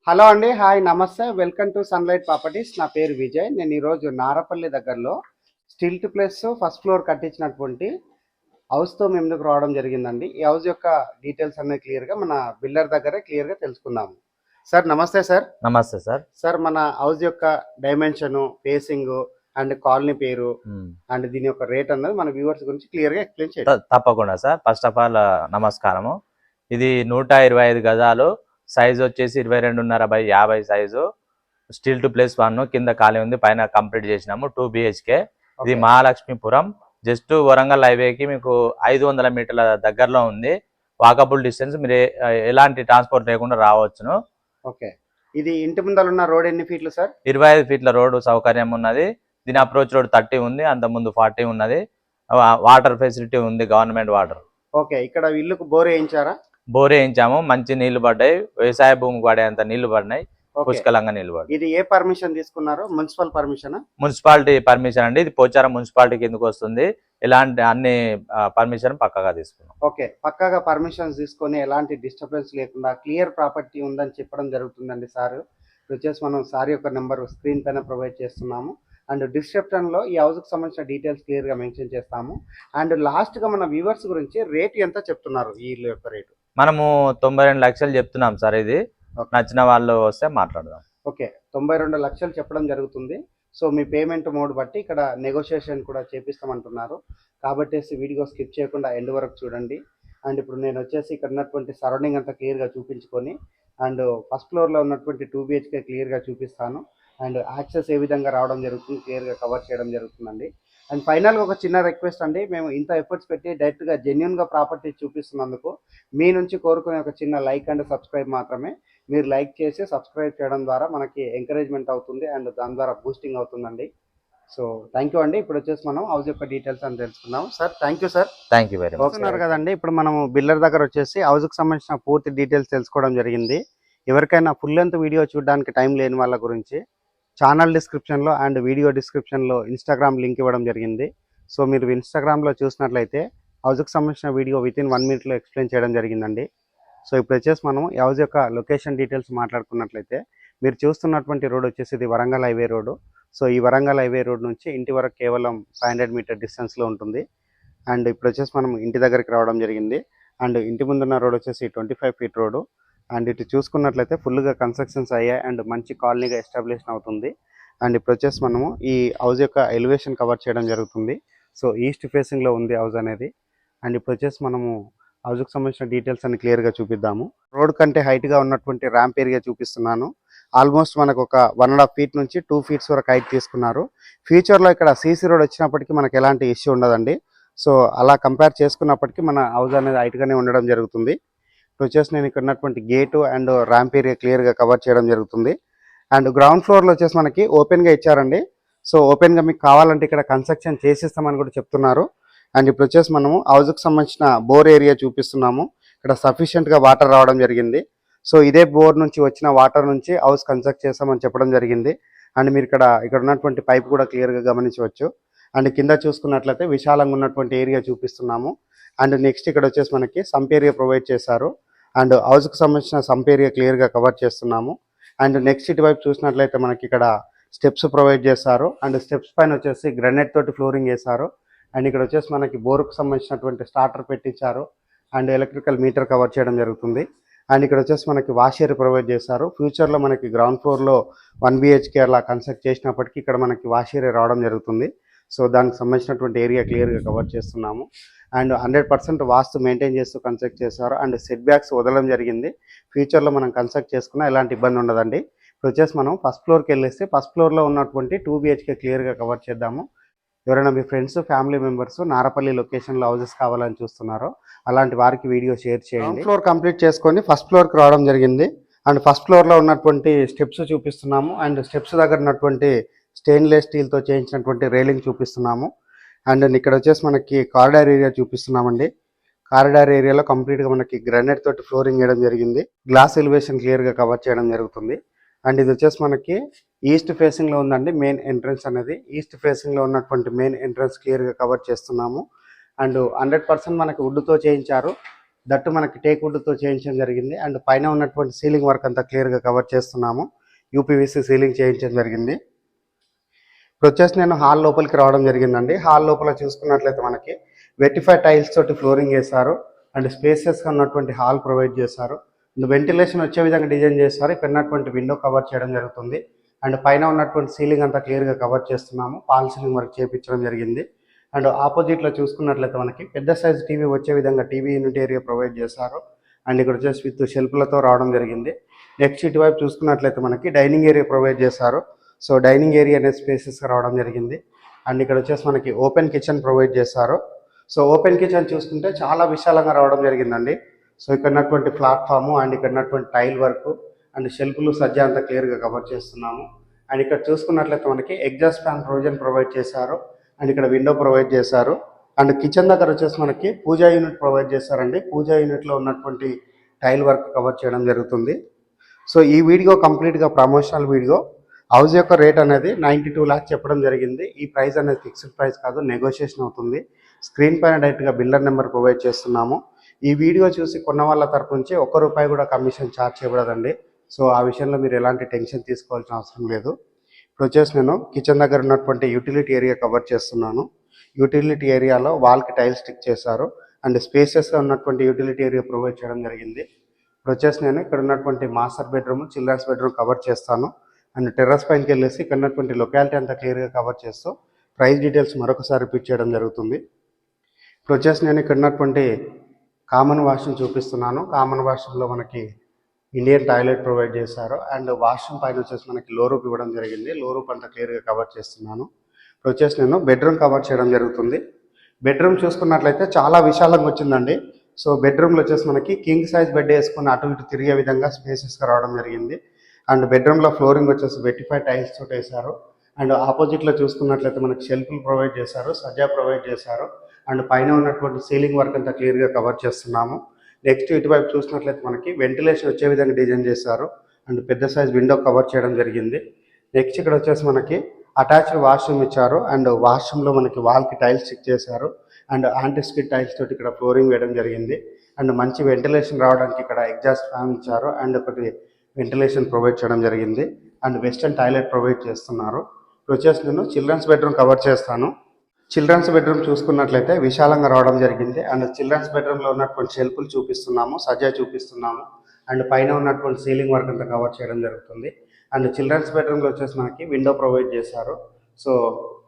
Hello అండి. Hi నమస్తే. Welcome to sunlight properties. నా పేరు విజయ్. నేను ఈరోజు నారపల్లి దగ్గరలో స్టిల్ట్ ప్లస్ ఫస్ట్ ఫ్లోర్ కట్టించినటువంటి హౌస్‌తో మేము ముందుకు రావడం జరిగిందండి. ఈ హౌస్ యొక్క డీటెయిల్స్ అన్నీ క్లియర్‌గా మన బిల్డర్ దగ్గరే క్లియర్‌గా తెలుసుకుందాము. సార్ నమస్తే సార్. నమస్తే సార్. సార్ మన హౌస్ యొక్క డైమెన్షను, ఫేసింగు అండ్ కాలనీ పేరు అండ్ దీని యొక్క రేట్ అన్నది మన వ్యూవర్స్ గురించి క్లియర్‌గా ఎక్స్‌ప్లెయిన్ చేయండి. తప్పకుండా సార్. ఫస్ట్ ఆఫ్ ఆల్ నమస్కారము. ఇది 125 గజాలు, సైజ్ వచ్చేసి 22.5 సైజు, స్టీల్ టు ప్లేస్ 1, కింద ఖాళీ ఉంది, పైన కంప్లీట్ చేసినాము. 2 BHK. ఇది మహాలక్ష్మీపురం, జస్ట్ వరంగల్ హైవేకి మీకు 500 మీటర్ల దగ్గరలో ఉంది. వాకబుల్ డిస్టెన్స్, మీరు ఎలాంటి ట్రాన్స్పోర్ట్ లేకుండా రావచ్చును. ఓకే. ఇది ఇంటి ముందర ఉన్న రోడ్ ఎన్ని ఫీట్లు సార్? 25 ఫీట్ల రోడ్డు సౌకర్యం ఉన్నది. దీని అప్రోచ్ రోడ్ 30 ఉంది, అంత ముందు 40 ఉన్నది. వాటర్ ఫెసిలిటీ ఉంది, గవర్నమెంట్ వాటర్. ఓకే. ఇక్కడ ఇల్లుకు బోర్ వేయించారా? బోర్ వేయించాము, మంచి నీళ్లు పడ్డాయి, వ్యవసాయ భూమికి పడేంత నీళ్లు పడినాయి, పుష్కలంగా నీళ్లు పడ్డాయి. ఇది ఏ పర్మిషన్ తీసుకున్నారు? Municipal permission? మున్సిపాలిటీ పర్మిషన్ అండి. ఇది పోచారం మున్సిపాలిటీ కిందకు వస్తుంది. ఇలాంటి అన్ని పర్మిషన్ పక్కగా తీసుకున్నాం. ఓకే. పక్కగా పర్మిషన్స్ తీసుకొని ఎలాంటి డిస్టర్బెన్స్ లేకుండా క్లియర్ ప్రాపర్టీ ఉందని చెప్పడం జరుగుతుందండి సార్. వచ్చేసి మనం సార్ యొక్క నెంబర్ స్క్రీన్ పైన ప్రొవైడ్ చేస్తున్నాము. అండ్ డిస్క్రిప్షన్లో ఈ హౌస్కి సంబంధించిన డీటెయిల్స్ క్లియర్గా మెన్షన్ చేస్తాము. అండ్ లాస్ట్గా మన వ్యూవర్స్ గురించి రేట్ ఎంత చెప్తున్నారు? ఈ ఇల్లు యొక్క రేటు మనము 92 లక్షలు చెప్తున్నాం సార్. ఇది నచ్చిన వాళ్ళు వస్తే మాట్లాడదాం. ఓకే. 92 లక్షలు చెప్పడం జరుగుతుంది. సో మీ పేమెంట్ మోడ్ బట్టి ఇక్కడ నెగోషియేషన్ కూడా చేపిస్తామంటున్నారు. కాబట్టి వీడియో స్కిప్ చేయకుండా ఎండ్ వరకు చూడండి. అండ్ ఇప్పుడు నేను వచ్చేసి ఇక్కడ ఉన్నటువంటి సరౌండింగ్ అంతా క్లియర్గా చూపించుకొని అండ్ ఫస్ట్ ఫ్లోర్లో ఉన్నటువంటి 2 BHK క్లియర్గా చూపిస్తాను. అండ్ యాక్సెస్ ఏ విధంగా రావడం జరుగుతుంది క్లియర్గా కవర్ చేయడం జరుగుతుందండి. అండ్ ఫైనల్గా ఒక చిన్న రిక్వెస్ట్ అండి, మేము ఇంత ఎఫర్ట్స్ పెట్టి డైరెక్ట్గా జెన్యున్గా ప్రాపర్టీ చూపిస్తున్నందుకు మీ నుంచి కోరుకునే ఒక చిన్న లైక్ అండ్ సబ్స్క్రైబ్ మాత్రమే. మీరు లైక్ చేసి సబ్స్క్రైబ్ చేయడం ద్వారా మనకి ఎంకరేజ్మెంట్ అవుతుంది అండ్ దాని ద్వారా బూస్టింగ్ అవుతుందండి. సో థ్యాంక్ యూ అండి. ఇప్పుడు వచ్చేసి మనం హౌస్ యొక్క డీటెయిల్స్ అని తెలుసుకుందాం. Sir thank you sir. Thank you very much. ఓకేన్నారు కదండి. ఇప్పుడు మనము బిల్డర్ దగ్గర వచ్చేసి హౌస్కి సంబంధించిన పూర్తి డీటెయిల్స్ తెలుసుకోవడం జరిగింది. ఎవరికైనా ఫుల్ లెంత్ వీడియో చూడడానికి టైం లేని వాళ్ళ గురించి ఛానల్ డిస్క్రిప్షన్లో అండ్ వీడియో డిస్క్రిప్షన్లో ఇన్స్టాగ్రామ్ లింక్ ఇవ్వడం జరిగింది. సో మీరు ఇన్స్టాగ్రామ్లో చూసినట్లయితే హౌస్కి సంబంధించిన వీడియో వితిన్ 1 మినిట్లో ఎక్స్ప్లెయిన్ చేయడం జరిగిందండి. సో ఇప్పుడు వచ్చేసి మనం ఈ హౌస్ యొక్క లొకేషన్ డీటెయిల్స్ మాట్లాడుకున్నట్లయితే మీరు చూస్తున్నటువంటి రోడ్ వచ్చేసి ఇది వరంగల్ హైవే రోడ్డు. సో ఈ వరంగల్ హైవే రోడ్ నుంచి ఇంటి వరకు కేవలం 500 మీటర్ డిస్టెన్స్లో ఉంటుంది. అండ్ ఇప్పుడు వచ్చేసి మనం ఇంటి దగ్గరికి రావడం జరిగింది. అండ్ ఇంటి ముందున్న రోడ్ వచ్చేసి 25 ఫీట్ రోడ్డు. అండ్ ఇటు చూసుకున్నట్లయితే ఫుల్గా కన్స్ట్రక్షన్స్ అయ్యాయి అండ్ మంచి కాలనీగా ఎస్టాబ్లిష్ అవుతుంది. అండ్ ఇప్పుడు వచ్చేసి మనము ఈ హౌస్ యొక్క ఎలివేషన్ కవర్ చేయడం జరుగుతుంది. సో ఈస్ట్ ఫేసింగ్లో ఉంది హౌస్ అనేది. అండ్ ఇప్పుడు వచ్చేసి మనము హౌస్కి సంబంధించిన డీటెయిల్స్ అన్ని క్లియర్గా చూపిద్దాము. రోడ్ కంటే హైట్గా ఉన్నటువంటి ర్యాంప్ ఏరియా చూపిస్తున్నాను. ఆల్మోస్ట్ మనకు ఒక 1.5 ఫీట్ నుంచి 2 ఫీట్స్ వరకు హైట్ తీసుకున్నారు. ఫ్యూచర్లో ఇక్కడ సీసీ రోడ్ వచ్చినప్పటికీ మనకు ఎలాంటి ఇష్యూ ఉండదండి. సో అలా కంపేర్ చేసుకున్నప్పటికీ మన హౌస్ అనేది హైట్గానే ఉండడం జరుగుతుంది. ఇప్పుడు వచ్చేసి నేను ఇక్కడ ఉన్నటువంటి గేటు అండ్ ర్యాంప్ ఏరియా క్లియర్గా కవర్ చేయడం జరుగుతుంది. అండ్ గ్రౌండ్ ఫ్లోర్లో వచ్చేసి మనకి ఓపెన్గా ఇచ్చారండి. సో ఓపెన్గా మీకు కావాలంటే ఇక్కడ కన్స్ట్రక్షన్ చేసిస్తామని కూడా చెప్తున్నారు. అండ్ ఇప్పుడు వచ్చేసి మనము హౌస్కి సంబంధించిన బోర్ ఏరియా చూపిస్తున్నాము. ఇక్కడ సఫిషియెంట్గా వాటర్ రావడం జరిగింది. సో ఇదే బోర్ నుంచి వచ్చిన వాటర్ నుంచి హౌస్ కన్స్ట్రక్ట్ చేస్తామని చెప్పడం జరిగింది. అండ్ మీరు ఇక్కడ ఉన్నటువంటి పైప్ కూడా క్లియర్గా గమనించవచ్చు. అండ్ కింద చూసుకున్నట్లయితే విశాలంగా ఉన్నటువంటి ఏరియా చూపిస్తున్నాము. అండ్ నెక్స్ట్ ఇక్కడ వచ్చేసి మనకి సంప్ ఏరియా ప్రొవైడ్ చేశారు. అండ్ హౌస్కి సంబంధించిన సంప్ ఏరియా క్లియర్గా కవర్ చేస్తున్నాము. అండ్ నెక్స్ట్ ఇటువైపు చూసినట్లయితే మనకి ఇక్కడ స్టెప్స్ ప్రొవైడ్ చేశారు. అండ్ స్టెప్స్ పైన వచ్చేసి గ్రానైట్ తోటి ఫ్లోరింగ్ వేశారు. అండ్ ఇక్కడ వచ్చేసి మనకి బోర్కు సంబంధించినటువంటి స్టార్టర్ పెట్టించారు. అండ్ ఎలక్ట్రికల్ మీటర్ కవర్ చేయడం జరుగుతుంది. అండ్ ఇక్కడ వచ్చేసి మనకి వాష్ ఏరియా ప్రొవైడ్ చేశారు. ఫ్యూచర్లో మనకి గ్రౌండ్ ఫ్లోర్లో 1 BHK అలా కన్స్ట్రక్ట్ చేసినప్పటికీ ఇక్కడ మనకి వాష్ ఏరియా రావడం జరుగుతుంది. సో దానికి సంబంధించినటువంటి ఏరియా క్లియర్గా కవర్ చేస్తున్నాము. అండ్ 100% వాస్తు మెయింటైన్ చేస్తూ కన్స్ట్రక్ట్ చేశారు. అండ్ సెట్ బ్యాక్స్ వదలడం జరిగింది. ఫ్యూచర్లో మనం కన్స్ట్రక్ట్ చేసుకున్నా ఎలాంటి ఇబ్బంది ఉండదండి. ఇప్పుడు వచ్చేసి మనం ఫస్ట్ ఫ్లోర్కి వెళ్ళేస్తే ఫస్ట్ ఫ్లోర్లో ఉన్నటువంటి 2 BHK క్లియర్గా కవర్ చేద్దాము. ఎవరైనా మీ ఫ్రెండ్స్ ఫ్యామిలీ మెంబర్స్ నారపల్లి లొకేషన్లో హౌసెస్ కావాలని చూస్తున్నారో అలాంటి వారికి వీడియో షేర్ చేయండి. ఫ్లోర్ కంప్లీట్ చేసుకొని ఫస్ట్ ఫ్లోర్కి రావడం జరిగింది. అండ్ ఫస్ట్ ఫ్లోర్లో ఉన్నటువంటి స్టెప్స్ చూపిస్తున్నాము. అండ్ స్టెప్స్ దగ్గర ఉన్నటువంటి స్టెయిన్లెస్ స్టీల్తో చేయించినటువంటి రైలింగ్ చూపిస్తున్నాము. అండ్ ఇక్కడ వచ్చేసి మనకి కారిడార్ ఏరియా చూపిస్తున్నామండి. కారిడార్ ఏరియాలో కంప్లీట్గా మనకి గ్రానైట్ తోటి ఫ్లోరింగ్ వేయడం జరిగింది. గ్లాస్ ఎలివేషన్ క్లియర్గా కవర్ చేయడం జరుగుతుంది. అండ్ ఇది వచ్చేసి మనకి ఈస్ట్ ఫేసింగ్లో ఉందండి మెయిన్ ఎంట్రన్స్ అనేది. ఈస్ట్ ఫేసింగ్లో ఉన్నటువంటి మెయిన్ ఎంట్రన్స్ క్లియర్గా కవర్ చేస్తున్నాము. అండ్ 100% మనకి వుడ్తో చేయించారు. దట్టు మనకి టేక్ వుడ్తో చేయించడం జరిగింది. అండ్ పైన ఉన్నటువంటి సీలింగ్ వర్క్ అంతా క్లియర్గా కవర్ చేస్తున్నాము. యూపీవీసీ సీలింగ్ చేయించడం జరిగింది. ఇప్పుడు వచ్చేసి నేను హాల్ లోపలికి రావడం జరిగిందండి. హాల్ లోపల చూసుకున్నట్లయితే మనకి వెటిఫై టైల్స్ తోటి ఫ్లోరింగ్ వేశారు. అండ్ స్పేసెస్గా ఉన్నటువంటి హాల్ ప్రొవైడ్ చేశారు. అండ్ వెంటిలేషన్ వచ్చే విధంగా డిజైన్ చేస్తారు. ఇక్కడ ఉన్నటువంటి విండో కవర్ చేయడం జరుగుతుంది. అండ్ పైన ఉన్నటువంటి సీలింగ్ అంతా క్లియర్గా కవర్ చేస్తున్నాము. పాల్ సీలింగ్ వర్క్ చేయించడం జరిగింది. అండ్ ఆపోజిట్లో చూసుకున్నట్లయితే మనకి పెద్ద సైజ్ టీవీ వచ్చే విధంగా టీవీ యూనిట్ ఏరియా ప్రొవైడ్ చేశారు. అండ్ ఇక్కడ వచ్చేసి విత్ షెల్ఫ్లతో రావడం జరిగింది. నెక్స్ట్ ఇటువైపు చూసుకున్నట్లయితే మనకి డైనింగ్ ఏరియా ప్రొవైడ్ చేశారు. సో డైనింగ్ ఏరియా అనేది స్పేసెస్గా రావడం జరిగింది. అండ్ ఇక్కడ వచ్చేసి మనకి ఓపెన్ కిచెన్ ప్రొవైడ్ చేశారు. సో ఓపెన్ కిచెన్ చూసుకుంటే చాలా విశాలంగా రావడం జరిగిందండి. సో ఇక్కడ ఉన్నటువంటి ప్లాట్ఫాము అండ్ ఇక్కడ ఉన్నటువంటి టైల్ వర్క్ అండ్ షెల్ఫ్లు సజ్జా అంతా క్లియర్గా కవర్ చేస్తున్నాము. అండ్ ఇక్కడ చూసుకున్నట్లయితే మనకి ఎగ్జాస్ట్ ఫ్యాన్ ప్రొవిజన్ ప్రొవైడ్ చేశారు. అండ్ ఇక్కడ విండో ప్రొవైడ్ చేశారు. అండ్ కిచెన్ దగ్గర వచ్చేసి మనకి పూజా యూనిట్ ప్రొవైడ్ చేశారండి. పూజా యూనిట్లో ఉన్నటువంటి టైల్ వర్క్ కవర్ చేయడం జరుగుతుంది. సో ఈ వీడియో కంప్లీట్గా ప్రమోషనల్ వీడియో. హౌస్ యొక్క రేట్ అనేది 92 lakhs చెప్పడం జరిగింది. ఈ ప్రైస్ అనేది ఫిక్స్డ్ ప్రైస్ కాదు, నెగోషియేషన్ అవుతుంది. స్క్రీన్ పైన డైరెక్ట్గా బిల్డర్ నెంబర్ ప్రొవైడ్ చేస్తున్నాము. ఈ వీడియో చూసి కొన్న వాళ్ళ తరపు నుంచి ₹1 కూడా కమిషన్ ఛార్జ్ చేయబడదండి. సో ఆ విషయంలో మీరు ఎలాంటి టెన్షన్ తీసుకోవాల్సిన అవసరం లేదు. ఇప్పుడు వచ్చేసి నేను కిచెన్ దగ్గర ఉన్నటువంటి యూటిలిటీ ఏరియా కవర్ చేస్తున్నాను. యూటిలిటీ ఏరియాలో వాల్కి టైల్స్ స్టిక్ చేశారు. అండ్ స్పేసెస్గా ఉన్నటువంటి యూటిలిటీ ఏరియా ప్రొవైడ్ చేయడం జరిగింది. ఇప్పుడు వచ్చేసి నేను ఇక్కడ ఉన్నటువంటి master bedroom, children's bedroom cover చేస్తాను. అండ్ టెర్రస్ పైనకి వెళ్ళేసి ఇక్కడ ఉన్నటువంటి లొకాలిటీ అంతా క్లియర్గా కవర్ చేస్తూ ప్రైస్ డీటెయిల్స్ మరొకసారి రిపీట్ చేయడం జరుగుతుంది. ఇప్పుడు వచ్చేసి నేను ఇక్కడ ఉన్నటువంటి కామన్ వాష్రూమ్ చూపిస్తున్నాను. కామన్ వాష్రూమ్లో మనకి ఇండియన్ టాయిలెట్ ప్రొవైడ్ చేశారు. అండ్ వాష్రూమ్ పైన వచ్చేసి మనకి లో రూప్ ఇవ్వడం జరిగింది. లో రూప్ అంతా క్లియర్గా కవర్ చేస్తున్నాను. ఇప్పుడు వచ్చేసి నేను బెడ్రూమ్ కవర్ చేయడం జరుగుతుంది. బెడ్రూమ్ చూసుకున్నట్లయితే చాలా విశాలంగా వచ్చిందండి. సో బెడ్రూమ్లో వచ్చేసి మనకి కింగ్ సైజ్ బెడ్ వేసుకుని అటు ఇటు తిరిగే విధంగా స్పేసెస్గా రావడం జరిగింది. అండ్ బెడ్రూమ్లో ఫ్లోరింగ్ వచ్చేసి వెటిఫై టైల్స్ తోటి వేశారు. అండ్ ఆపోజిట్లో చూసుకున్నట్లయితే మనకి షెల్ఫ్లు ప్రొవైడ్ చేశారు, సజ్జా ప్రొవైడ్ చేశారు. అండ్ పైన ఉన్నటువంటి సీలింగ్ వర్క్ అంతా క్లియర్గా కవర్ చేస్తున్నాము. నెక్స్ట్ ఇటువైపు చూసినట్లయితే మనకి వెంటిలేషన్ వచ్చే విధంగా డిజైన్ చేశారు. అండ్ పెద్ద సైజ్ విండో కవర్ చేయడం జరిగింది. నెక్స్ట్ ఇక్కడ వచ్చేసి మనకి అటాచ్డ్ వాష్రూమ్ ఇచ్చారు. అండ్ వాష్రూమ్లో మనకి వాల్కి టైల్స్ స్టిక్ చేశారు. అండ్ యాంటిస్కిడ్ టైల్స్ తోటి ఇక్కడ ఫ్లోరింగ్ వేయడం జరిగింది. అండ్ మంచి వెంటిలేషన్ రావడానికి ఇక్కడ ఎగ్జాస్ట్ ఫ్యాన్ ఇచ్చారు. అండ్ ఒకటి వెంటిలేషన్ ప్రొవైడ్ చేయడం జరిగింది. అండ్ వెస్టర్న్ టాయిలెట్ ప్రొవైడ్ చేస్తున్నారు. ఇప్పుడు వచ్చేసి నేను చిల్డ్రన్స్ బెడ్రూమ్ కవర్ చేస్తాను. చిల్డ్రన్స్ బెడ్రూమ్ చూసుకున్నట్లయితే విశాలంగా రావడం జరిగింది. అండ్ చిల్డ్రన్స్ బెడ్రూమ్లో ఉన్నటువంటి షెల్ఫ్లు చూపిస్తున్నాము, సజ్జా చూపిస్తున్నాము. అండ్ పైన ఉన్నటువంటి సీలింగ్ వర్క్ అంతా కవర్ చేయడం జరుగుతుంది. అండ్ చిల్డ్రన్స్ బెడ్రూమ్లో వచ్చేసి మనకి విండో ప్రొవైడ్ చేశారు. సో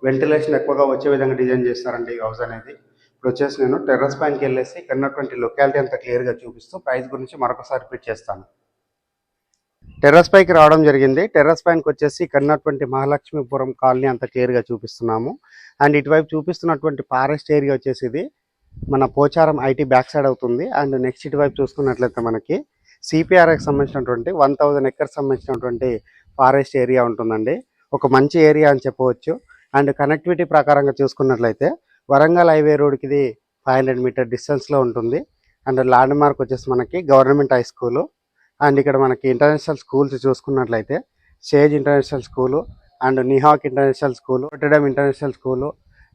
వెంటిలేషన్ ఎక్కువగా వచ్చే విధంగా డిజైన్ చేస్తారండి ఈ హౌస్ అనేది. ఇప్పుడు వచ్చేసి నేను టెర్రస్ పైనకి వెళ్ళేసి ఇక్కడ ఉన్నటువంటి లొకాలిటీ అంతా క్లియర్గా చూపిస్తూ ప్రైస్ గురించి మరొకసారి రిపీట్ చేస్తాను. టెర్రస్ పైకి రావడం జరిగింది. టెర్రస్ పైనకి వచ్చేసి ఇక్కడ ఉన్నటువంటి మహాలక్ష్మీపురం కాలనీ అంతా క్లియర్గా చూపిస్తున్నాము. అండ్ ఇటువైపు చూపిస్తున్నటువంటి ఫారెస్ట్ ఏరియా వచ్చేసి ఇది మన పోచారం ఐటీ బ్యాక్ సైడ్ అవుతుంది. అండ్ నెక్స్ట్ ఇటువైపు చూసుకున్నట్లయితే మనకి సిపిఆర్కి సంబంధించినటువంటి 1000 acres సంబంధించినటువంటి ఫారెస్ట్ ఏరియా ఉంటుందండి. ఒక మంచి ఏరియా అని చెప్పవచ్చు. అండ్ కనెక్టివిటీ ప్రకారంగా చూసుకున్నట్లయితే వరంగల్ హైవే రోడ్కి ఇది 500 meter డిస్టెన్స్లో ఉంటుంది. అండ్ ల్యాండ్ మార్క్ వచ్చేసి మనకి గవర్నమెంట్ హై స్కూలు. అండ్ ఇక్కడ మనకి ఇంటర్నేషనల్ స్కూల్స్ చూసుకున్నట్లయితే సేజ్ ఇంటర్నేషనల్ స్కూలు అండ్ నిహాక్ international school, Notre Dame international school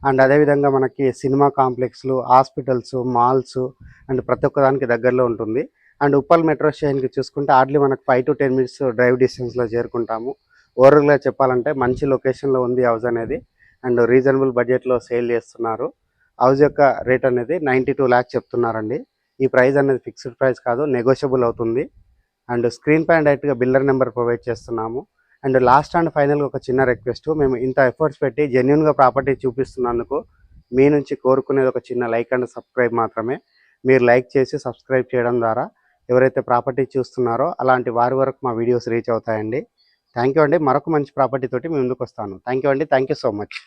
and అదేవిధంగా మనకి సినిమా కాంప్లెక్స్లు, హాస్పిటల్స్, మాల్స్ అండ్ ప్రతి ఒక్క దానికి దగ్గరలో ఉంటుంది. అండ్ ఉప్పల్ మెట్రో స్టేషన్కి చూసుకుంటే హార్డ్లీ మనకు 5 to 10 minutes డ్రైవ్ డిస్టెన్స్లో చేరుకుంటాము. ఓవరాల్గా చెప్పాలంటే మంచి లొకేషన్లో ఉంది హౌస్ అనేది. అండ్ రీజనబుల్ బడ్జెట్లో సేల్ చేస్తున్నారు. హౌస్ యొక్క రేట్ అనేది 92 lakhs చెప్తున్నారండి. ఈ ప్రైస్ అనేది ఫిక్స్డ్ ప్రైస్ కాదు, నెగోషియబుల్ అవుతుంది. అండ్ స్క్రీన్ పైన డైరెక్ట్గా బిల్డర్ నెంబర్ ప్రొవైడ్ చేస్తున్నాము. అండ్ లాస్ట్ అండ్ ఫైనల్గా ఒక చిన్న రిక్వెస్ట్, మేము ఇంత ఎఫర్ట్స్ పెట్టి జెన్యున్గా ప్రాపర్టీ చూపిస్తున్నందుకు మీ నుంచి కోరుకునేది ఒక చిన్న లైక్ అండ్ సబ్స్క్రైబ్ మాత్రమే. మీరు లైక్ చేసి సబ్స్క్రైబ్ చేయడం ద్వారా ఎవరైతే ప్రాపర్టీ చూస్తున్నారో అలాంటి వారి వరకు మా వీడియోస్ రీచ్ అవుతాయండి. థ్యాంక్ యూ అండి. మరొక మంచి ప్రాపర్టీ తోటి మీ ముందుకు వస్తాను. థ్యాంక్ యూ అండి. Thank you so much.